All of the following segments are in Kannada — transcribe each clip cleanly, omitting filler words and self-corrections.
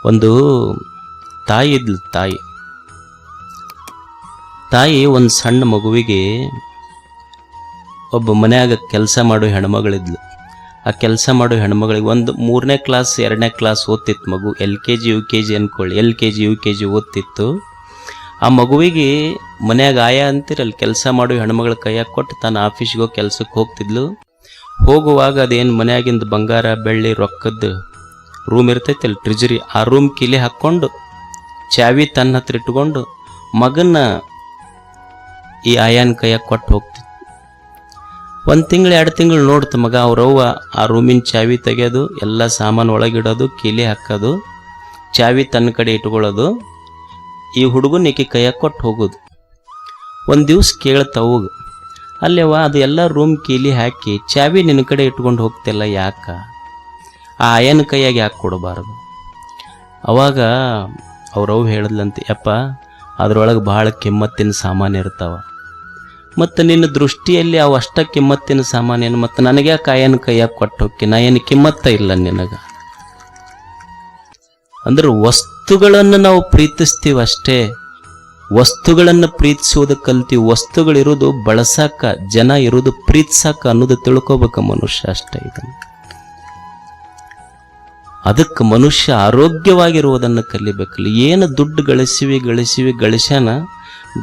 ಒಂದು ತಾಯಿ ಇದ್ಲು. ತಾಯಿ ಒಂದು ಸಣ್ಣ ಮಗುವಿಗೆ ಒಬ್ಬ ಮನ್ಯಾಗ ಕೆಲಸ ಮಾಡೋ ಹೆಣ್ಮಗಳಿದ್ಲು. ಆ ಕೆಲಸ ಮಾಡೋ ಹೆಣ್ಮಗಳಿಗೆ ಒಂದು 3ನೇ ಕ್ಲಾಸ್ 2ನೇ ಕ್ಲಾಸ್ ಓದ್ತಿತ್ತು ಮಗು. LKG UKG ಅಂದ್ಕೊಳ್ಳಿ, LKG UKG ಓದ್ತಿತ್ತು. ಆ ಮಗುವಿಗೆ ಮನ್ಯಾಗ ಆಯಾ ಅಂತಿರಲ್ಲ, ಕೆಲಸ ಮಾಡೋ ಹೆಣ್ಮಗಳ ಕೈಯಾಗ ಕೊಟ್ಟು ತಾನು ಆಫೀಸ್ಗೆ ಹೋಗಿ ಕೆಲ್ಸಕ್ಕೆ ಹೋಗ್ತಿದ್ಲು. ಹೋಗುವಾಗ ಅದೇನು ಮನ್ಯಾಗಿಂದ ಬಂಗಾರ ಬೆಳ್ಳಿ ರೊಕ್ಕದ್ದು ರೂಮ್ ಇರ್ತೈತಲ್ಲ, ಟ್ರಿಜರಿ, ಆ ರೂಮ್ ಕೀಲಿ ಹಾಕ್ಕೊಂಡು ಚಾವಿ ತನ್ನ ಹತ್ರ ಇಟ್ಕೊಂಡು ಮಗನ್ನ ಈ ಆಯಾನ ಕೈಯಾಗ ಕೊಟ್ಟು ಹೋಗ್ತಿತ್ತು. 1 ತಿಂಗಳು 2 ತಿಂಗಳು ನೋಡ್ತು ಮಗ. ಅವ್ರವ್ವ ಆ ರೂಮಿನ ಚಾವಿ ತೆಗೆಯೋದು, ಎಲ್ಲ ಸಾಮಾನು ಒಳಗಿಡೋದು, ಕೀಲಿ ಹಾಕೋದು, ಚಾವಿ ತನ್ನ ಕಡೆ ಇಟ್ಕೊಳ್ಳೋದು, ಈ ಹುಡುಗನ ಈಕೆ ಕೈಯಾಗ ಕೊಟ್ಟು ಹೋಗೋದು. ಒಂದು ದಿವ್ಸ ಕೇಳ್ತವಾಗ, ಅಲ್ಲೇವ ಅದು ಎಲ್ಲ ರೂಮ್ ಕೀಲಿ ಹಾಕಿ ಚಾವಿ ನಿನ್ನ ಕಡೆ ಇಟ್ಕೊಂಡು ಹೋಗ್ತಿಲ್ಲ, ಯಾಕ? ಆ ಆಯನ ಕೈಯಾಗ ಯಾಕೆ ಕೊಡಬಾರ್ದು? ಅವಾಗ ಅವ್ರವ್ವ ಹೇಳಿದ್ಲಂತೆ, ಯಪ್ಪ ಅದ್ರೊಳಗೆ ಭಾಳ ಕಿಮ್ಮತ್ತಿನ ಸಾಮಾನು ಇರ್ತಾವ, ಮತ್ತು ನಿನ್ನ ದೃಷ್ಟಿಯಲ್ಲಿ ಅವು ಅಷ್ಟ ಕಿಮ್ಮತ್ತಿನ ಸಾಮಾನೇನು, ಮತ್ತು ನನಗೆ ಯಾಕೆ ಆಯನ ಕೈಯಾಗ ಕೊಟ್ಟು ಹೋಗಿ, ನಾ ಏನು ಕಿಮ್ಮತ್ತ ಇಲ್ಲ ನಿನಗೆ? ಅಂದ್ರೆ ವಸ್ತುಗಳನ್ನು ನಾವು ಪ್ರೀತಿಸ್ತೀವಿ ಅಷ್ಟೇ, ವಸ್ತುಗಳನ್ನು ಪ್ರೀತಿಸೋದಕ್ಕೆ ಕಲ್ತೀವಿ. ವಸ್ತುಗಳಿರೋದು ಬಳಸಾಕ, ಜನ ಇರೋದು ಪ್ರೀತಿಸಾಕ ಅನ್ನೋದು ತಿಳ್ಕೊಬೇಕು ಮನುಷ್ಯ ಅಷ್ಟೇ. ಇದನ್ನು ಅದಕ್ಕೆ ಮನುಷ್ಯ ಆರೋಗ್ಯವಾಗಿರುವುದನ್ನು ಕಲಿಬೇಕಲ್ಲ. ಏನು ದುಡ್ಡು ಗಳಿಸ್ಯಾನ,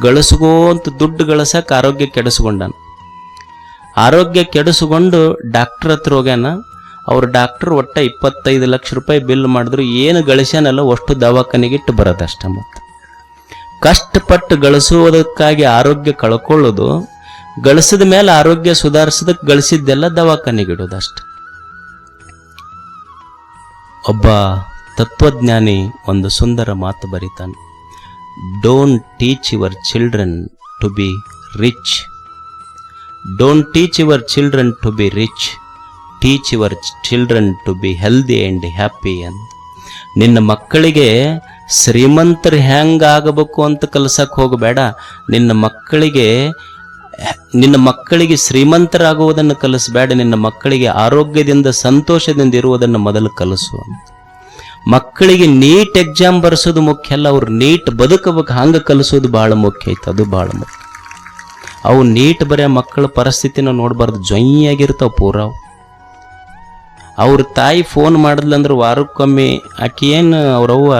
ಗಳಿಸ್ಕೋಂತ ದುಡ್ಡು ಗಳಿಸಕ್ಕೆ ಆರೋಗ್ಯ ಕೆಡಿಸ್ಕೊಂಡಾನ. ಆರೋಗ್ಯ ಕೆಡಿಸ್ಕೊಂಡು ಡಾಕ್ಟರ್ ಹತ್ರ ಹೋಗ್ಯಾನ. ಅವ್ರ ಡಾಕ್ಟರ್ ಒಟ್ಟ 25 ಲಕ್ಷ ರೂಪಾಯಿ ಬಿಲ್ ಮಾಡಿದ್ರು, ಏನು ಗಳಿಸ್ಯಾನಲ್ಲ ಅಷ್ಟು ದವಾಖಾನೆಗಿಟ್ಟು ಬರೋದಷ್ಟ. ಮತ್ತು ಕಷ್ಟಪಟ್ಟು ಗಳಿಸುವುದಕ್ಕಾಗಿ ಆರೋಗ್ಯ ಕಳ್ಕೊಳ್ಳೋದು, ಗಳಿಸಿದ ಮೇಲೆ ಆರೋಗ್ಯ ಸುಧಾರಿಸೋದಕ್ಕೆ ಗಳಿಸಿದ್ದೆಲ್ಲ ದವಾಖಾನೆಗಿಡೋದಷ್ಟ. ಒಬ್ಬ ತತ್ವಜ್ಞಾನಿ ಒಂದು ಸುಂದರ ಮಾತು ಬರೀತಾನೆ, don't teach your children to be rich, don't teach your children to be rich, teach your children to be healthy and happy ಅಂತ. ನಿನ್ನ ಮಕ್ಕಳಿಗೆ ಶ್ರೀಮಂತರು ಹೆಂಗಾಗಬೇಕು ಅಂತ ಕಲಿಸಕ್ಕೆ ಹೋಗಬೇಡ, ನಿನ್ನ ಮಕ್ಕಳಿಗೆ ಶ್ರೀಮಂತರಾಗುವುದನ್ನು ಕಲಿಸಬೇಡ, ನಿನ್ನ ಮಕ್ಕಳಿಗೆ ಆರೋಗ್ಯದಿಂದ ಸಂತೋಷದಿಂದ ಇರುವುದನ್ನು ಮೊದಲು ಕಲಿಸು ಅಂತ. ಮಕ್ಕಳಿಗೆ ನೀಟ್ ಎಕ್ಸಾಮ್ ಬರ್ಸೋದು ಮುಖ್ಯ ಅಲ್ಲ, ಅವ್ರು ನೀಟ್ ಬದುಕಬೇಕು ಹಂಗೆ ಕಲಿಸೋದು ಭಾಳ ಮುಖ್ಯ ಐತೆ. ಅದು ಭಾಳ ಮುಖ್ಯ. ಅವು ನೀಟ್ ಬರೆಯೋ ಮಕ್ಕಳ ಪರಿಸ್ಥಿತಿನ ನೋಡಬಾರ್ದು, ಜೊಯ್ಯಾಗಿರ್ತಾವ ಪೂರ. ಅವ್ರ ತಾಯಿ ಫೋನ್ ಮಾಡಿದ್ಲಂದ್ರೆ ವಾರಕ್ಕೊಮ್ಮೆ ಆಕೆ ಏನು ಅವ್ರವ್ವ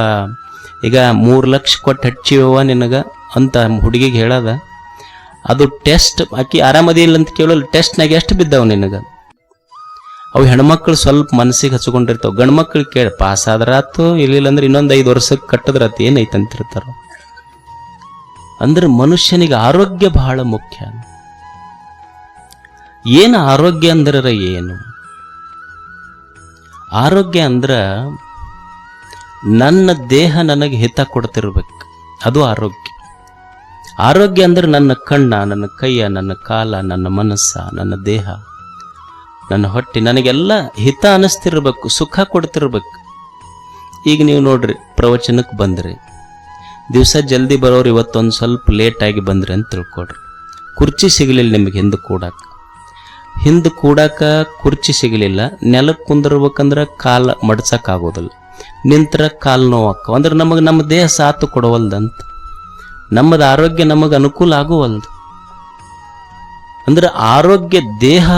ಈಗ 3 ಲಕ್ಷ ಕೊಟ್ಟು ಹಚ್ಚಿವ ನಿನಗೆ ಅಂತ ಹುಡುಗಿಗೆ ಹೇಳದ. ಅದು ಟೆಸ್ಟ್, ಆಕೆ ಆರಾಮದಿಲ್ಲ ಅಂತ ಕೇಳೋಲ್ಲ, ಟೆಸ್ಟ್ನಾಗ ಎಷ್ಟು ಬಿದ್ದಾವ ನಿನಗೆ? ಅವು ಹೆಣ್ಮಕ್ಳು ಸ್ವಲ್ಪ ಮನಸ್ಸಿಗೆ ಹಚ್ಕೊಂಡಿರ್ತಾವೆ. ಗಂಡು ಮಕ್ಳಿಗೆ ಕೇಳಿ ಪಾಸ್ ಆದ್ರಾತು, ಇರ್ಲಿಲ್ಲ ಅಂದ್ರೆ ಇನ್ನೊಂದು 5 ವರ್ಷಕ್ಕೆ ಕಟ್ಟದ್ರಾತು, ಏನೈತೆ ಅಂತಿರ್ತಾರ. ಅಂದ್ರೆ ಮನುಷ್ಯನಿಗೆ ಆರೋಗ್ಯ ಬಹಳ ಮುಖ್ಯ. ಏನು ಆರೋಗ್ಯ ಅಂದ್ರೆ ಏನು? ಆರೋಗ್ಯ ಅಂದ್ರೆ ನನ್ನ ದೇಹ ನನಗೆ ಹಿತ ಕೊಡ್ತಿರ್ಬೇಕು, ಅದು ಆರೋಗ್ಯ. ಆರೋಗ್ಯ ಅಂದ್ರೆ ನನ್ನ ಕಣ್ಣ, ನನ್ನ ಕೈಯ, ನನ್ನ ಕಾಲ, ನನ್ನ ಮನಸ್ಸ, ನನ್ನ ದೇಹ, ನನ್ನ ಹೊಟ್ಟೆ ನನಗೆಲ್ಲ ಹಿತ ಅನ್ನಿಸ್ತಿರ್ಬೇಕು, ಸುಖ ಕೊಡ್ತಿರ್ಬೇಕು. ಈಗ ನೀವು ನೋಡ್ರಿ, ಪ್ರವಚನಕ್ಕೆ ಬಂದ್ರಿ, ದಿವಸ ಜಲ್ದಿ ಬರೋರು ಇವತ್ತೊಂದು ಸ್ವಲ್ಪ ಲೇಟಾಗಿ ಬಂದ್ರಿ ಅಂತ ತಿಳ್ಕೊಡ್ರಿ. ಕುರ್ಚಿ ಸಿಗಲಿಲ್ಲ ನಿಮಗೆ ಹಿಂದೆ ಕೂಡಾಕ ಕುರ್ಚಿ ಸಿಗಲಿಲ್ಲ. ನೆಲಕ್ಕೆ ಕುಂದಿರ್ಬೇಕಂದ್ರೆ ಕಾಲು ಮಡ್ಸಕ್ಕಾಗೋದಿಲ್ಲ, ನಿಂತರ ಕಾಲು ನೋವಾಕ. ಅಂದ್ರೆ ನಮಗೆ ನಮ್ಮ ದೇಹ ಸಾಥ್ ಕೊಡವಲ್ದಂತ, ನಮ್ಮದು ಆರೋಗ್ಯ ನಮಗೆ ಅನುಕೂಲ ಆಗುವಲ್ದು. ಅಂದ್ರೆ ಆರೋಗ್ಯ, ದೇಹ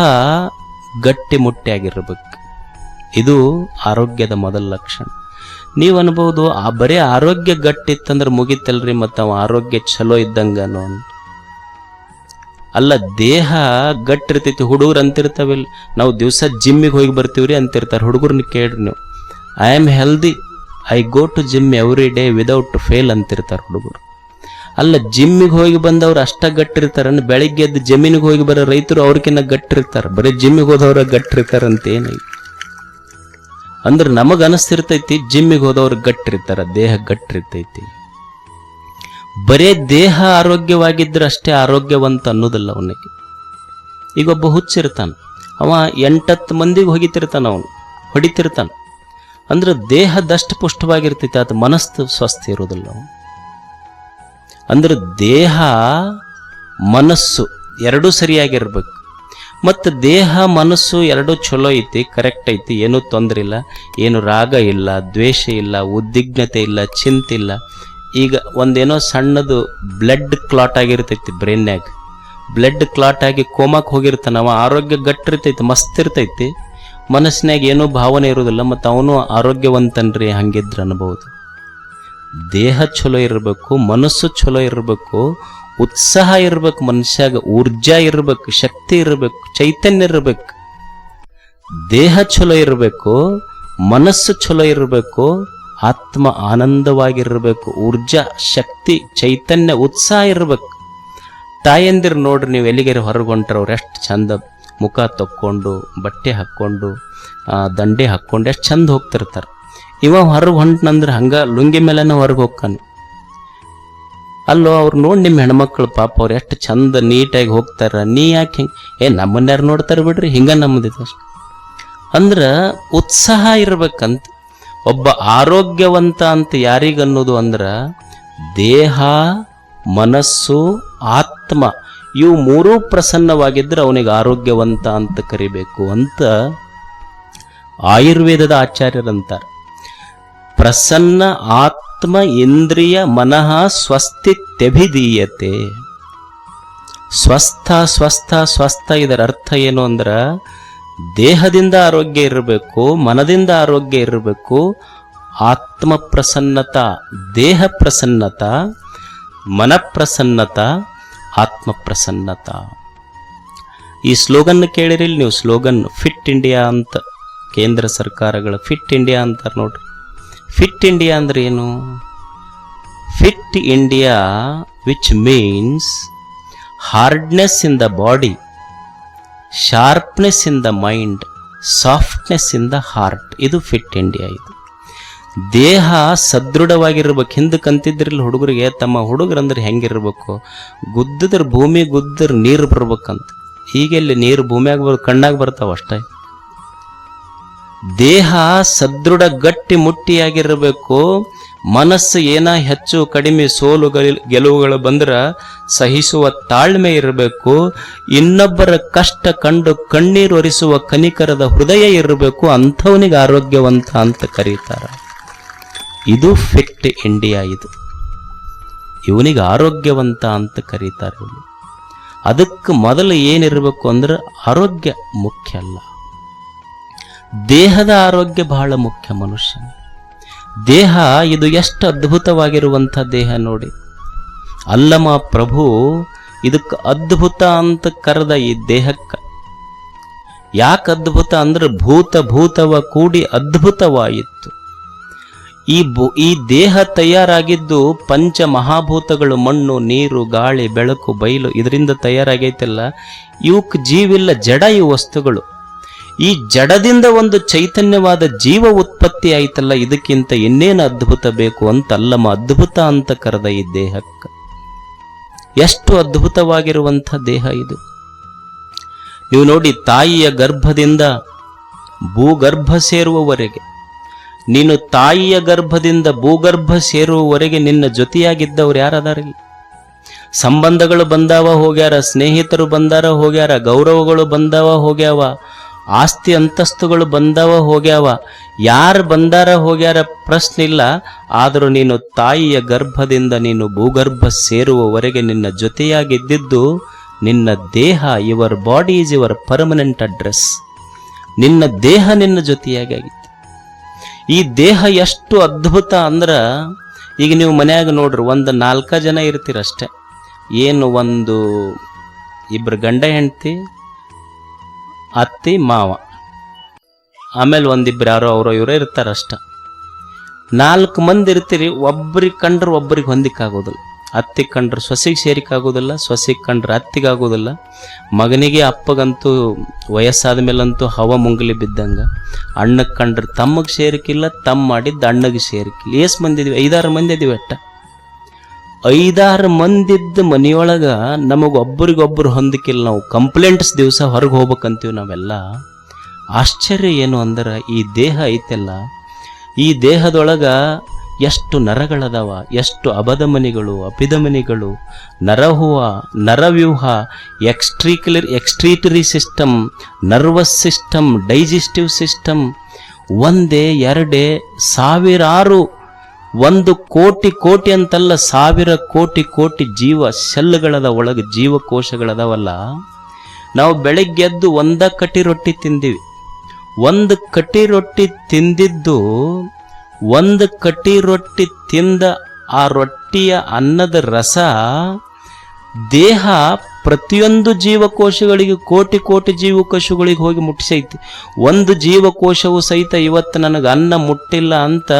ಗಟ್ಟಿ ಮುಟ್ಟಿಯಾಗಿರ್ಬೇಕು, ಇದು ಆರೋಗ್ಯದ ಮೊದಲ ಲಕ್ಷಣ. ನೀವು ಅನ್ಬೋದು, ಬರೀ ಆರೋಗ್ಯ ಗಟ್ಟಿ ಇತ್ತಂದ್ರೆ ಮುಗಿತಲ್ರಿ, ಮತ್ತು ಅವ ಆರೋಗ್ಯ ಚಲೋ ಇದ್ದಂಗನೋ ಅಂತ. ಅಲ್ಲ, ದೇಹ ಗಟ್ಟಿರ್ತೈತಿ. ಹುಡುಗರು ಅಂತಿರ್ತಾವಿಲ್ಲ, ನಾವು ದಿವಸ ಜಿಮ್ಮಿಗೆ ಹೋಗಿ ಬರ್ತೀವ್ರಿ ಅಂತಿರ್ತಾರೆ. ಹುಡುಗರನ್ನ ಕೇಳ್ರಿ ನೀವು, I am healthy, I go to gym every day without fail ಅಂತಿರ್ತಾರೆ ಹುಡುಗರು. ಅಲ್ಲ, ಜಿಮ್ಮಿಗೆ ಹೋಗಿ ಬಂದವ್ರು ಅಷ್ಟ ಗಟ್ಟಿರ್ತಾರ, ಬೆಳಿಗ್ಗೆ ಎದ್ದು ಜಮೀನಿಗೆ ಹೋಗಿ ಬರೋ ರೈತರು ಅವ್ರಿಗಿನ್ನ ಗಟ್ಟಿರ್ತಾರೆ, ಬರೀ ಜಿಮ್ಮಿಗೆ ಹೋದವ್ರ ಗಟ್ಟಿರ್ತಾರಂತ ಏನೈತಿ. ಅಂದ್ರೆ ನಮಗ ಅನಿಸ್ತಿರ್ತೈತಿ ಜಿಮ್ಮಿಗೆ ಹೋದವ್ರು ಗಟ್ಟಿರ್ತಾರ, ದೇಹ ಗಟ್ಟಿರ್ತೈತಿ. ಬರೇ ದೇಹ ಆರೋಗ್ಯವಾಗಿದ್ರೆ ಅಷ್ಟೇ ಆರೋಗ್ಯವಂತ ಅನ್ನೋದಿಲ್ಲ ಅವನಿಗೆ. ಈಗ ಒಬ್ಬ ಹುಚ್ಚಿರ್ತಾನ, ಅವ 8-10 ಮಂದಿಗೆ ಹೊಡಿತಿರ್ತಾನ. ಅಂದ್ರೆ ದೇಹದಷ್ಟು ಪುಷ್ಟವಾಗಿರ್ತೈತಿ, ಅದು ಮನಸ್ಸು ಸ್ವಸ್ಥ ಇರೋದಿಲ್ಲ ಅವನು. ಅಂದ್ರೆ ದೇಹ ಮನಸ್ಸು ಎರಡೂ ಸರಿಯಾಗಿರ್ಬೇಕು. ಮತ್ತು ದೇಹ ಮನಸ್ಸು ಎರಡೂ ಚಲೋ ಐತಿ, ಕರೆಕ್ಟ್ ಐತಿ, ಏನೂ ತೊಂದರೆ ಇಲ್ಲ, ಏನು ರಾಗ ಇಲ್ಲ, ದ್ವೇಷ ಇಲ್ಲ, ಉದ್ವಿಗ್ನತೆ ಇಲ್ಲ, ಚಿಂತೆ ಇಲ್ಲ. ಈಗ ಒಂದೇನೋ ಸಣ್ಣದು ಬ್ಲಡ್ ಕ್ಲಾಟ್ ಆಗಿರ್ತೈತಿ ಬ್ರೈನ್ಯಾಗ, ಬ್ಲಡ್ ಕ್ಲಾಟ್ ಆಗಿ ಕೋಮಾಕ್ ಹೋಗಿರ್ತಾನವ, ಆರೋಗ್ಯ ಗಟ್ಟಿರ್ತೈತಿ, ಮಸ್ತ್ ಇರ್ತೈತಿ, ಮನಸ್ಸಿನಾಗ ಏನೂ ಭಾವನೆ ಇರೋದಿಲ್ಲ, ಮತ್ತು ಅವನು ಆರೋಗ್ಯವಂತನ್ರಿ ಹಂಗಿದ್ರೆ ಅನ್ಬೋದು. ದೇಹ ಚಲೋ ಇರಬೇಕು, ಮನಸ್ಸು ಚಲೋ ಇರಬೇಕು, ಉತ್ಸಾಹ ಇರಬೇಕು, ಮನುಷ್ಯಾಗ ಊರ್ಜಾ ಇರಬೇಕು, ಶಕ್ತಿ ಇರಬೇಕು, ಚೈತನ್ಯ ಇರಬೇಕು. ದೇಹ ಚಲೋ ಇರಬೇಕು, ಮನಸ್ಸು ಚಲೋ ಇರಬೇಕು, ಆತ್ಮ ಆನಂದವಾಗಿರಬೇಕು, ಊರ್ಜಾ ಶಕ್ತಿ ಚೈತನ್ಯ ಉತ್ಸಾಹ ಇರಬೇಕು. ತಾಯಂದಿರು ನೋಡ್ರಿ, ನೀವು ಎಲ್ಲಿಗೆರೆ ಹೊರಗೆ ಹೊಂಟ್ರವ್ರು ಎಷ್ಟು ಚಂದ ಮುಖ ತಕ್ಕೊಂಡು, ಬಟ್ಟೆ ಹಾಕ್ಕೊಂಡು, ದಂಡೆ ಹಾಕ್ಕೊಂಡು ಎಷ್ಟು ಚಂದ ಹೋಗ್ತಿರ್ತಾರೆ. ಇವ ಹೊರಗೆ ಹೊಂಟ್ನಂದ್ರೆ ಹಂಗೆ ಲುಂಗಿ ಮೇಲೆನ ಹೊರಗೆ ಹೋಗ್ತಾನೆ. ಅಲ್ಲೋ ಅವ್ರು ನೋಡಿ ನಿಮ್ಮ ಹೆಣ್ಮಕ್ಳು ಪಾಪ ಅವ್ರು ಎಷ್ಟು ಚಂದ ನೀಟಾಗಿ ಹೋಗ್ತಾರ, ನೀ ಯಾಕೆ ಹಿಂಗೆ ನಮ್ಮನ್ಯಾರು ನೋಡ್ತಾರೆ ಬಿಡ್ರಿ, ಹಿಂಗೆ ನಮ್ಮದಿತ್ತು ಅಷ್ಟು ಅಂದ್ರೆ ಉತ್ಸಾಹ ಇರ್ಬೇಕಂತ. ಒಬ್ಬ ಆರೋಗ್ಯವಂತ ಅಂತ ಯಾರಿಗನ್ನೋದು ಅಂದ್ರೆ ದೇಹ, ಮನಸ್ಸು, ಆತ್ಮ ಇವು ಮೂರೂ ಪ್ರಸನ್ನವಾಗಿದ್ದರೆ ಅವನಿಗೆ ಆರೋಗ್ಯವಂತ ಅಂತ ಕರಿಬೇಕು ಅಂತ ಆಯುರ್ವೇದದ ಆಚಾರ್ಯರಂತಾರೆ. ಪ್ರಸನ್ನ ಆತ್ಮ ಇಂದ್ರಿಯ ಮನಃ ಸ್ವಸ್ತಿತ್ಯಭಿಧೀಯತೆ. ಸ್ವಸ್ಥ ಸ್ವಸ್ಥ ಸ್ವಸ್ಥ ಇದರ ಅರ್ಥ ಏನು ಅಂದ್ರೆ ದೇಹದಿಂದ ಆರೋಗ್ಯ ಇರಬೇಕು, ಮನದಿಂದ ಆರೋಗ್ಯ ಇರಬೇಕು, ಆತ್ಮ ಪ್ರಸನ್ನತ, ದೇಹ ಪ್ರಸನ್ನತ, ಮನ ಪ್ರಸನ್ನತ, ಆತ್ಮ ಪ್ರಸನ್ನತ. ಈ ಸ್ಲೋಗನ್ ಕೇಳಿರಿಲ್ಲ ನೀವು? ಸ್ಲೋಗನ್ ಫಿಟ್ ಇಂಡಿಯಾ ಅಂತ, ಕೇಂದ್ರ ಸರ್ಕಾರಗಳ ಫಿಟ್ ಇಂಡಿಯಾ ಅಂತಾರೆ ನೋಡ್ರಿ. ಫಿಟ್ ಇಂಡಿಯಾ ಅಂದ್ರೆ ಏನು? Fit India which means hardness in the body, sharpness in the mind, softness in the heart. ಇದು ಫಿಟ್ ಇಂಡಿಯಾ. ಇದು ದೇಹ ಸದೃಢವಾಗಿರ್ಬೇಕು. ಹಿಂದಕ್ಕೆ ಅಂತಿದ್ರಿಲ್ಲ ಹುಡುಗರಿಗೆ, ತಮ್ಮ ಹುಡುಗರಂದ್ರೆ ಹೆಂಗಿರ್ಬೇಕು, ಗುದ್ದಿದ್ರೆ ಭೂಮಿ ಗುದ್ದಿದ್ರೆ ನೀರು ಬರ್ಬೇಕಂತ. ಈಗೆಲ್ಲಿ ನೀರು ಭೂಮಿಯಾಗ ಕಣ್ಣಾಗ ಬರ್ತಾವ ಅಷ್ಟೇ. ದೇಹ ಸದೃಢ ಗಟ್ಟಿ ಮುಟ್ಟಿಯಾಗಿರಬೇಕು. ಮನಸ್ಸು ಏನ ಹೆಚ್ಚು ಕಡಿಮೆ ಸೋಲು ಗೆಲುವುಗಳು ಬಂದ್ರ ಸಹಿಸುವ ತಾಳ್ಮೆ ಇರಬೇಕು. ಇನ್ನೊಬ್ಬರ ಕಷ್ಟ ಕಂಡು ಕಣ್ಣೀರು ಒರೆಸುವ ಕನಿಕರದ ಹೃದಯ ಇರಬೇಕು. ಅಂಥವನಿಗೆ ಆರೋಗ್ಯವಂತ ಅಂತ ಕರೀತಾರೆ. ಇದು ಫಿಟ್ ಇಂಡಿಯಾ. ಇದು ಇವನಿಗೆ ಆರೋಗ್ಯವಂತ ಅಂತ ಕರೀತಾರೆ. ಅದಕ್ಕೆ ಮೊದಲು ಏನಿರಬೇಕು ಅಂದ್ರೆ ಆರೋಗ್ಯ ಮುಖ್ಯ ಅಲ್ಲ, ದೇಹದ ಆರೋಗ್ಯ ಬಹಳ ಮುಖ್ಯ. ಮನುಷ್ಯ ದೇಹ ಇದು ಎಷ್ಟು ಅದ್ಭುತವಾಗಿರುವಂಥ ದೇಹ ನೋಡಿ. ಅಲ್ಲಮ ಪ್ರಭು ಇದಕ್ಕೆ ಅದ್ಭುತ ಅಂತ ಕರೆದ ಈ ದೇಹಕ್ಕೆ. ಯಾಕೆ ಅದ್ಭುತ ಅಂದ್ರೆ ಭೂತವ ಕೂಡಿ ಅದ್ಭುತವಾಯಿತು. ಈ ದೇಹ ತಯಾರಾಗಿದ್ದು ಪಂಚ ಮಹಾಭೂತಗಳು, ಮಣ್ಣು, ನೀರು, ಗಾಳಿ, ಬೆಳಕು, ಬಯಲು, ಇದರಿಂದ ತಯಾರಾಗೈತಲ್ಲ. ಇವಕ್ಕೆ ಜೀವಿಲ್ಲ, ಜಡ ಇವು ವಸ್ತುಗಳು. ಈ ಜಡದಿಂದ ಒಂದು ಚೈತನ್ಯವಾದ ಜೀವ ಉತ್ಪತ್ತಿ ಆಯ್ತಲ್ಲ, ಇದಕ್ಕಿಂತ ಇನ್ನೇನು ಅದ್ಭುತ ಬೇಕು ಅಂತ ಅಲ್ಲಮ್ಮ ಅದ್ಭುತ ಅಂತ ಕರೆದ ಈ ದೇಹಕ್ಕೆ. ಎಷ್ಟು ಅದ್ಭುತವಾಗಿರುವಂಥ ದೇಹ ಇದು. ನೀವು ನೋಡಿ, ತಾಯಿಯ ಗರ್ಭದಿಂದ ಭೂಗರ್ಭ ಸೇರುವವರೆಗೆ, ನೀನು ತಾಯಿಯ ಗರ್ಭದಿಂದ ಭೂಗರ್ಭ ಸೇರುವವರೆಗೆ ನಿನ್ನ ಜೊತೆಯಾಗಿದ್ದವ್ರು ಯಾರದಾರಲ್ಲಿ? ಸಂಬಂಧಗಳು ಬಂದಾವ ಹೋಗ್ಯಾರ, ಸ್ನೇಹಿತರು ಬಂದಾರ ಹೋಗ್ಯಾರ, ಗೌರವಗಳು ಬಂದಾವ ಹೋಗ್ಯಾವ, ಆಸ್ತಿ ಅಂತಸ್ತುಗಳು ಬಂದವ ಹೋಗ್ಯಾವ. ಯಾರು ಬಂದಾರ ಹೋಗ್ಯಾರ ಪ್ರಶ್ನೆ ಇಲ್ಲ. ಆದರೂ ನೀನು ತಾಯಿಯ ಗರ್ಭದಿಂದ ನೀನು ಭೂಗರ್ಭ ಸೇರುವವರೆಗೆ ನಿನ್ನ ಜೊತೆಯಾಗಿದ್ದಿದ್ದು ನಿನ್ನ ದೇಹ. Your body is your permanent address. ನಿನ್ನ ದೇಹ ನಿನ್ನ ಜೊತೆಯಾಗಿತ್ತು. ಈ ದೇಹ ಎಷ್ಟು ಅದ್ಭುತ ಅಂದ್ರೆ, ಈಗ ನೀವು ಮನ್ಯಾಗ ನೋಡ್ರಿ, ಒಂದು 4 ಜನ ಇರ್ತೀರಷ್ಟೆ. ಏನು, ಒಂದು ಇಬ್ಬರು ಗಂಡ ಹೆಂಡತಿ, ಅತ್ತಿ ಮಾವ, ಆಮೇಲೆ ಒಂದಿಬ್ರು ಯಾರೋ ಅವರೋ ಇವರೇ ಇರ್ತಾರಷ್ಟ. 4 ಮಂದಿ ಇರ್ತೀರಿ. ಒಬ್ಬರಿಗೆ ಕಂಡ್ರೆ ಒಬ್ಬರಿಗೆ ಹೊಂದಿಕ್ಕಾಗೋದಿಲ್ಲ. ಅತ್ತಿಗೆ ಕಂಡ್ರೆ ಸೊಸೆಗೆ ಸೇರಿಕಾಗೋದಿಲ್ಲ, ಸೊಸೆಗೆ ಕಂಡ್ರೆ ಅತ್ತಿಗಾಗೋದಿಲ್ಲ. ಮಗನಿಗೆ ಅಪ್ಪಗಂತೂ ವಯಸ್ಸಾದ ಮೇಲಂತೂ ಹವ ಮುಂಗಲಿ ಬಿದ್ದಂಗೆ. ಅಣ್ಣಗೆ ಕಂಡ್ರೆ ತಮ್ಮಗೆ ಸೇರಿಕಿಲ್ಲ, ತಮ್ಮ ಮಾಡಿದ್ದು ಅಣ್ಣಗೆ ಸೇರಿಕಿಲ್ಲ. ಎಷ್ಟು ಮಂದಿ ಇದೀವಿ? 5-6 ಮಂದಿ ಇದೀವಿ ಅಟ್ಟ. 5-6 ಮಂದಿದ್ದ ಮನೆಯೊಳಗೆ ನಮಗೊಬ್ಬರಿಗೊಬ್ಬರು ಹೊಂದಿಕಿಲ್ಲ. ನಾವು ಕಂಪ್ಲೇಂಟ್ಸ್ ದಿವಸ ಹೊರಗೆ ಹೋಗ್ಬೇಕಂತೀವಿ ನಾವೆಲ್ಲ. ಆಶ್ಚರ್ಯ ಏನು ಅಂದ್ರೆ, ಈ ದೇಹ ಐತೆಲ್ಲ, ಈ ದೇಹದೊಳಗೆ ಎಷ್ಟು ನರಗಳದಾವ, ಎಷ್ಟು ಅಬಧಮನಿಗಳು, ಅಪಿಧಮನಿಗಳು, ನರಹುವ, ನರವ್ಯೂಹ, excretory system, nervous system, digestive system, ಒಂದೇ ಎರಡೇ ಸಾವಿರಾರು, 1 ಕೋಟಿ ಅಂತಲ್ಲ, 1000 ಕೋಟಿ ಜೀವ ಸೆಲ್ಗಳದ ಒಳಗೆ ಜೀವಕೋಶಗಳದಾವಲ್ಲ. ನಾವು ಬೆಳಗ್ಗೆ ಎದ್ದು 1 ಕಟಿ ರೊಟ್ಟಿ ತಿಂದೀವಿ. 1 ಕಟಿ ರೊಟ್ಟಿ ತಿಂದಿದ್ದು, 1 ಕಟಿ ರೊಟ್ಟಿ ತಿಂದ ಆ ರೊಟ್ಟಿಯ ಅನ್ನದ ರಸ ದೇಹ ಪ್ರತಿಯೊಂದು ಜೀವಕೋಶಗಳಿಗೆ, ಕೋಟಿ ಜೀವಕೋಶಗಳಿಗೆ ಹೋಗಿ ಮುಟ್ಟಿಸೈತಿ. 1 ಜೀವಕೋಶವು ಸಹಿತ ಇವತ್ತು ನನಗೆ ಅನ್ನ ಮುಟ್ಟಿಲ್ಲ ಅಂತ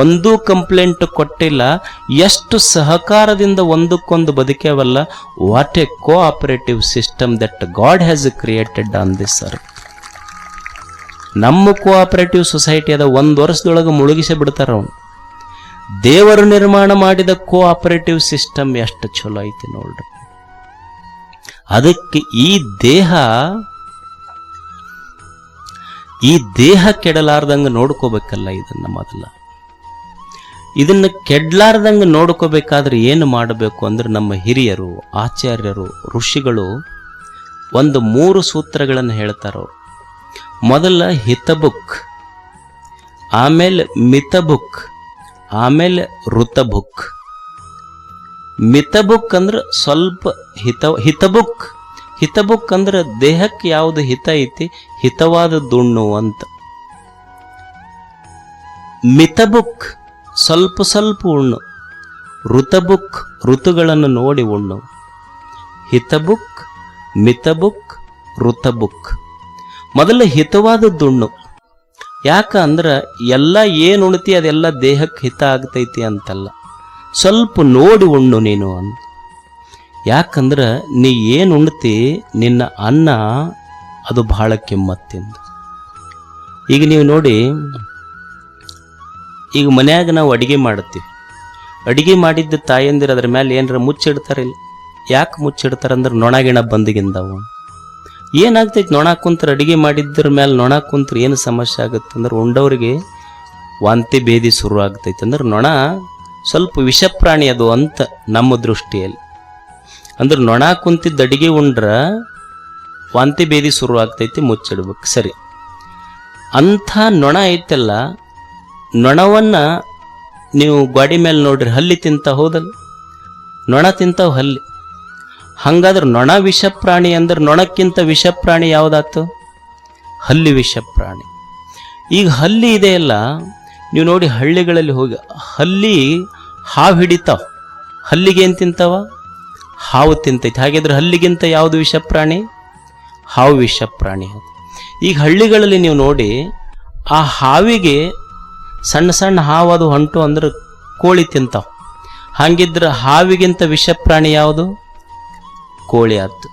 ಒಂದೂ ಕಂಪ್ಲೇಂಟ್ ಕೊಟ್ಟಿಲ್ಲ. ಎಷ್ಟು ಸಹಕಾರದಿಂದ ಒಂದಕ್ಕೊಂದು ಬದುಕೇವಲ್ಲ. What a cooperative system that God has created on this earth. ನಮ್ಮ ಕೋಆಪರೇಟಿವ್ ಸೊಸೈಟಿ ಅದ, 1 ವರ್ಷದೊಳಗೆ ಮುಳುಗಿಸಿ ಬಿಡ್ತಾರ ಅವನು. ದೇವರು ನಿರ್ಮಾಣ ಮಾಡಿದ ಕೋಆಪರೇಟಿವ್ ಸಿಸ್ಟಮ್ ಎಷ್ಟು ಚಲೋ ಐತಿ ನೋಡ್ರಿ. ಅದಕ್ಕೆ ಈ ದೇಹ ಕೆಡಲಾರ್ದಂಗೆ ನೋಡ್ಕೋಬೇಕಲ್ಲ. ಇದನ್ನ ಕೆಡ್ಲಾರ್ದಂಗೆ ನೋಡ್ಕೋಬೇಕಾದ್ರೆ ಏನು ಮಾಡಬೇಕು ಅಂದ್ರೆ, ನಮ್ಮ ಹಿರಿಯರು, ಆಚಾರ್ಯರು, ಋಷಿಗಳು ಒಂದು 3 ಸೂತ್ರಗಳನ್ನು ಹೇಳ್ತಾರವ್ರು. ಮೊದಲ ಹಿತಬುಕ್, ಆಮೇಲೆ ಮಿತಬುಕ್, ಆಮೇಲೆ ಋತಬುಕ್. ಮಿತಬುಕ್ ಅಂದ್ರೆ ಸ್ವಲ್ಪ ಹಿತಬುಕ್ ಅಂದ್ರೆ ದೇಹಕ್ಕೆ ಯಾವುದು ಹಿತ ಐತಿ, ಹಿತವಾದದ್ದುಣ್ಣು ಅಂತ. ಮಿತಬುಕ್ ಸ್ವಲ್ಪ ಉಣ್ಣು. ಋತಬುಕ್ ಋತುಗಳನ್ನು ನೋಡಿ ಉಣ್ಣು. ಹಿತಬುಕ್, ಮಿತಬುಕ್, ಋತಬುಕ್. ಮೊದಲ ಹಿತವಾದದ್ದುಣ್ಣು. ಯಾಕ ಅಂದ್ರೆ ಎಲ್ಲ ಏನು ಉಣ್ತಿ ಅದೆಲ್ಲ ದೇಹಕ್ಕೆ ಹಿತ ಆಗ್ತೈತಿ ಅಂತಲ್ಲ, ಸ್ವಲ್ಪ ನೋಡಿ ಉಣ್ಣು ನೀನು ಅಂತ. ಯಾಕಂದ್ರೆ ನೀ ಏನು ಉಣ್ತಿ, ನಿನ್ನ ಅನ್ನ ಅದು ಬಹಳ ಕಿಮ್ಮತ್ತಿಂದ. ಈಗ ನೀವು ನೋಡಿ, ಈಗ ಮನ್ಯಾಗ ನಾವು ಅಡಿಗೆ ಮಾಡ್ತೀವಿ. ಅಡಿಗೆ ಮಾಡಿದ್ದ ತಾಯಂದಿರು ಅದ್ರ ಮೇಲೆ ಏನಾರ ಮುಚ್ಚಿಡ್ತಾರಿಲ್ಲ. ಯಾಕೆ ಮುಚ್ಚಿಡ್ತಾರಂದ್ರೆ ನೊಣಗಿಣ ಬಂದಿಗಿಂದವು. ಏನಾಗ್ತೈತಿ ನೊಣ ಕುಂತ್ರೆ, ಅಡಿಗೆ ಮಾಡಿದ್ರ ಮೇಲೆ ನೊಣ ಕುಂತ್ರೆ ಏನು ಸಮಸ್ಯೆ ಆಗುತ್ತೆ ಅಂದ್ರೆ, ಉಂಡವರಿಗೆ ವಾಂತಿ ಭೇದಿ ಶುರು ಆಗ್ತೈತಿ. ಅಂದ್ರೆ ನೊಣ ಸ್ವಲ್ಪ ವಿಷಪ್ರಾಣಿ ಅದು ಅಂತ ನಮ್ಮ ದೃಷ್ಟಿಯಲ್ಲಿ. ಅಂದ್ರೆ ನೊಣ ಕುಂತಿದ್ದ ಅಡಿಗೆ ಉಂಡ್ರ ವಾಂತಿ ಭೇದಿ ಶುರು ಆಗ್ತೈತಿ, ಮುಚ್ಚಿಡ್ಬೇಕು. ಸರಿ, ಅಂಥ ನೊಣ ಐತಲ್ಲ, ನೊಣವನ್ನ ನೀವು ಗಾಡಿ ಮೇಲೆ ನೋಡ್ರಿ, ಹಲ್ಲಿ ತಿಂತ ಹೌದಲ್ಲ, ನೊಣ ತಿಂತಾವ ಹಲ್ಲಿ. ಹಂಗಾದ್ರೆ ನೊಣ ವಿಷಪ್ರಾಣಿ ಅಂದ್ರೆ, ನೊಣಕ್ಕಿಂತ ವಿಷಪ್ರಾಣಿ ಯಾವುದಾತು? ಹಲ್ಲಿ ವಿಷಪ್ರಾಣಿ. ಈಗ ಹಲ್ಲಿ ಇದೆಯಲ್ಲ, ನೀವು ನೋಡಿ ಹಳ್ಳಿಗಳಲ್ಲಿ ಹೋಗಿ, ಹಲ್ಲಿ ಹಾವು ಹಿಡಿತಾವ. ಹಲ್ಲಿಗೆ ಏನು ತಿಂತಾವ? ಹಾವು ತಿಂತೈತಿ. ಹಾಗಿದ್ರೆ ಹಲ್ಲಿಗಿಂತ ಯಾವುದು ವಿಷಪ್ರಾಣಿ? ಹಾವು ವಿಷಪ್ರಾಣಿ. ಈಗ ಹಳ್ಳಿಗಳಲ್ಲಿ ನೀವು ನೋಡಿ, ಆ ಹಾವಿಗೆ ಸಣ್ಣ ಸಣ್ಣ ಹಾವು ಅದು ಹೊಂಟು ಅಂದ್ರೆ ಕೋಳಿ ತಿಂತಾವ. ಹಾಗಿದ್ರೆ ಹಾವಿಗಿಂತ ವಿಷಪ್ರಾಣಿ ಯಾವುದು? ಕೋಳಿ ಆಯ್ತು.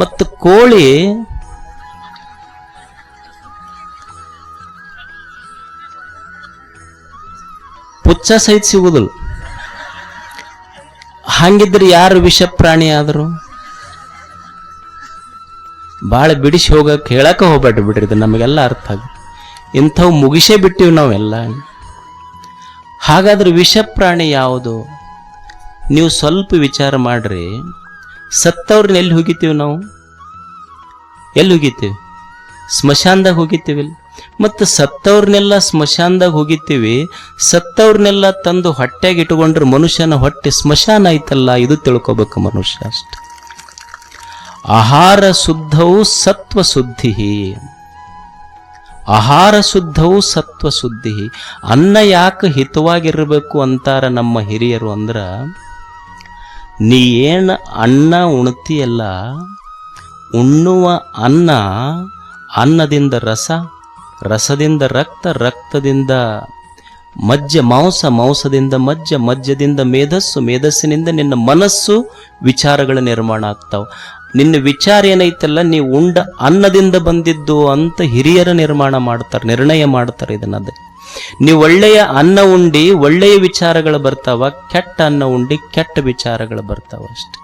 ಮತ್ತು ಕೋಳಿ ಪುಚ್ಚ ಸಹಿತ ಸಿಗುದಿಲ್ಲ. ಹಂಗಿದ್ರೆ ಯಾರು ವಿಷಪ್ರಾಣಿ ಆದರು? ಭಾಳ ಬಿಡಿಸಿ ಹೋಗಕ್ಕೆ ಹೇಳಕ್ಕೆ ಹೋಗ್ಬೇಡ್ರಿ, ಬಿಡ್ರಿ, ಇದು ನಮಗೆಲ್ಲ ಅರ್ಥ ಆಗ. ಇಂಥವು ಮುಗಿಸೇ ಬಿಟ್ಟಿವಿ ನಾವೆಲ್ಲ. ಹಾಗಾದ್ರೆ ವಿಷಪ್ರಾಣಿ ಯಾವುದು? ನೀವು ಸ್ವಲ್ಪ ವಿಚಾರ ಮಾಡ್ರಿ. ಸತ್ತವ್ರನ್ನ ಎಲ್ಲಿ ಹೋಗಿತೀವಿ ನಾವು? ಎಲ್ಲಿ ಹೋಗಿತೀವಿ? ಸ್ಮಶಾನದಾಗ ಹೋಗಿತೀವಿಲ್ಲ. ಮತ್ತು ಸತ್ತವ್ರನ್ನೆಲ್ಲ ಸ್ಮಶಾನದಾಗ ಹೋಗಿತೀವಿ. ಸತ್ತವ್ರನ್ನೆಲ್ಲ ತಂದು ಹೊಟ್ಟೆಗೆ ಇಟ್ಕೊಂಡ್ರೆ ಮನುಷ್ಯನ ಹೊಟ್ಟೆ ಸ್ಮಶಾನ ಐತಲ್ಲ, ಇದು ತಿಳ್ಕೊಬೇಕು ಮನುಷ್ಯ ಅಷ್ಟೆ. ಆಹಾರ ಶುದ್ಧವು ಸತ್ವ ಶುದ್ಧಿ. ಆಹಾರ ಶುದ್ಧವು ಸತ್ವ ಶುದ್ಧಿ. ಅನ್ನ ಯಾಕೆ ಹಿತವಾಗಿರಬೇಕು ಅಂತಾರ ನಮ್ಮ ಹಿರಿಯರು ಅಂದ್ರ, ನೀ ಏನು ಅನ್ನ ಉಣ್ತಿಯಲ್ಲ, ಉಣ್ಣುವ ಅನ್ನ, ಅನ್ನದಿಂದ ರಸ, ರಸದಿಂದ ರಕ್ತ, ರಕ್ತದಿಂದ ಮಜ್ಜ ಮಾಂಸ, ಮಾಂಸದಿಂದ ಮಜ್ಜ, ಮಜ್ಜದಿಂದ ಮೇಧಸ್ಸು, ಮೇಧಸ್ಸಿನಿಂದ ನಿನ್ನ ಮನಸ್ಸು, ವಿಚಾರಗಳ ನಿರ್ಮಾಣ ಆಗ್ತಾವ. ನಿನ್ನ ವಿಚಾರ ಏನೈತಲ್ಲ, ನೀವು ಉಂಡ ಅನ್ನದಿಂದ ಬಂದಿದ್ದು ಅಂತ ಹಿರಿಯರ ನಿರ್ಣಯ ಮಾಡ್ತಾರೆ ಇದನ್ನದ. ನೀವು ಒಳ್ಳೆಯ ಅನ್ನ ಉಂಡಿ ಒಳ್ಳೆಯ ವಿಚಾರಗಳು ಬರ್ತಾವ, ಕೆಟ್ಟ ಅನ್ನ ಉಂಡಿ ಕೆಟ್ಟ ವಿಚಾರಗಳು ಬರ್ತಾವ ಅಷ್ಟೆ.